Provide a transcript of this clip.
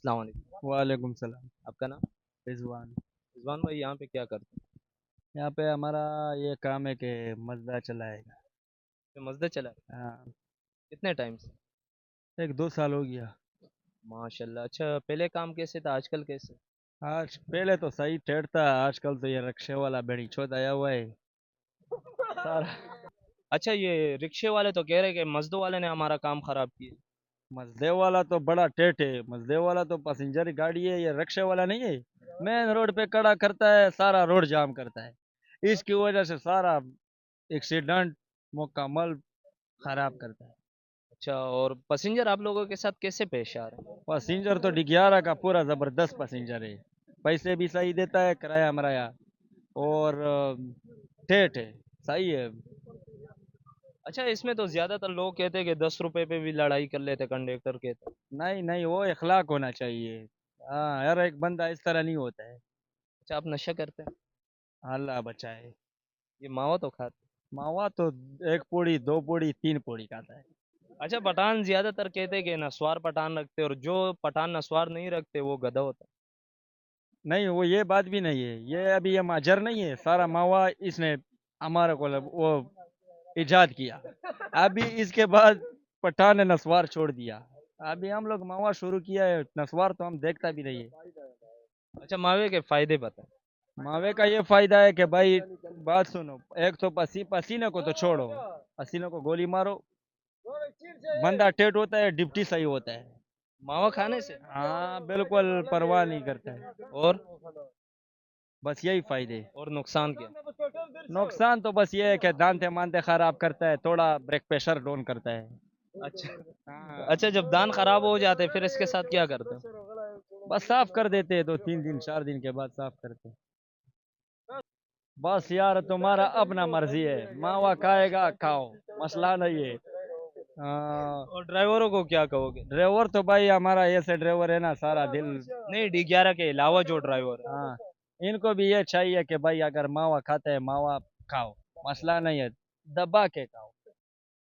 अस्सलाम वालेकुम। वालेकुम सलाम। आपका नाम? रिजवान। रिजवान भाई, यहाँ पे क्या करते हैं? यहाँ पे हमारा ये काम है कि मजदा चलाएगा। ये मजदूर चला है? हाँ। कितने टाइम से? 1-2 साल हो गया। माशाल्लाह। अच्छा, पहले काम कैसे था, आजकल कैसे? आज पहले तो सही ठेठ था, आजकल तो ये रिक्शे वाला बेड़ी चौथ आया हुआ है सारा। अच्छा, ये रिक्शे वाले तो कह रहे कि मजदूर वाले ने हमारा काम खराब किया। मजदे वाला तो बड़ा ठेठ है, मजदे वाला तो पैसेंजर गाड़ी है, ये रिक्शे वाला नहीं है। मेन रोड पे खड़ा करता है, सारा रोड जाम करता है। इसकी वजह से सारा एक्सीडेंट मुकम्मल खराब करता है। अच्छा, और पैसेंजर आप लोगों के साथ कैसे पेश आ रहे हैं? पैसेंजर तो डिग्यारा का पूरा जबरदस्त पैसेंजर है। पैसे भी सही देता है, किराया मराया। और ठेठ है, सही है। अच्छा, इसमें तो ज्यादातर लोग कहते हैं कि 10 रुपए पे भी लड़ाई कर लेते कंडक्टर के तो। नहीं नहीं, वो इखलाक होना चाहिए। हाँ, हर एक बंदा इस तरह नहीं होता है। अच्छा, आप नशा करते हैं? अल्लाह बचाए। ये मावा तो खाते मावा तो 1 पूड़ी 2 पूड़ी 3 पूड़ी खाता है। हैं? अच्छा, पठान ज्यादातर कहते हैं कि नस्वार पठान रखते हैं, और जो पठान नस्वार नहीं रखते वो गधा होता नहीं, वो ये बात भी नहीं है, ये अभी ये माजर नहीं है, सारा मावा इसने हमारे को वो इजाद किया। अभी इसके बाद पठान ने नस्वार छोड़ दिया। अभी हम लोग मावा शुरू किया है, नस्वार तो हम देखता भी नहीं है। है। अच्छा, मावे के फायदे बताएं। मावे का ये फायदा है कि भाई, बात सुनो। एक तो पसीने को तो छोड़ो, पसीने को गोली मारो, बंदा टेढ़ होता है, डिप्टी सही होता है। मावा खाने से? हाँ बिल्कुल, परवाह नहीं करता है। और बस यही फायदे। और नुकसान क्या? नुकसान तो बस ये है कि दांते मांते खराब करता है, थोड़ा ब्रेक प्रेशर डाउन करता है। अच्छा। हाँ। अच्छा, जब दान खराब हो जाते फिर इसके साथ क्या करते हो? बस साफ कर देते हैं, 2-3 दिन 4 दिन के बाद साफ करते हैं। बस यार, तुम्हारा अपना मर्जी है, मावा खाएगा खाओ, मसला नहीं है। हाँ। और ड्राइवरों को क्या कहोगे? ड्राइवर तो भाई हमारा ऐसे ड्राइवर है ना, सारा दिल। नहीं, D11 के अलावा जो ड्राइवर है। हाँ। इनको भी ये चाहिए कि भाई अगर मावा खाते हैं मावा खाओ, मसला नहीं है, दबा के खाओ।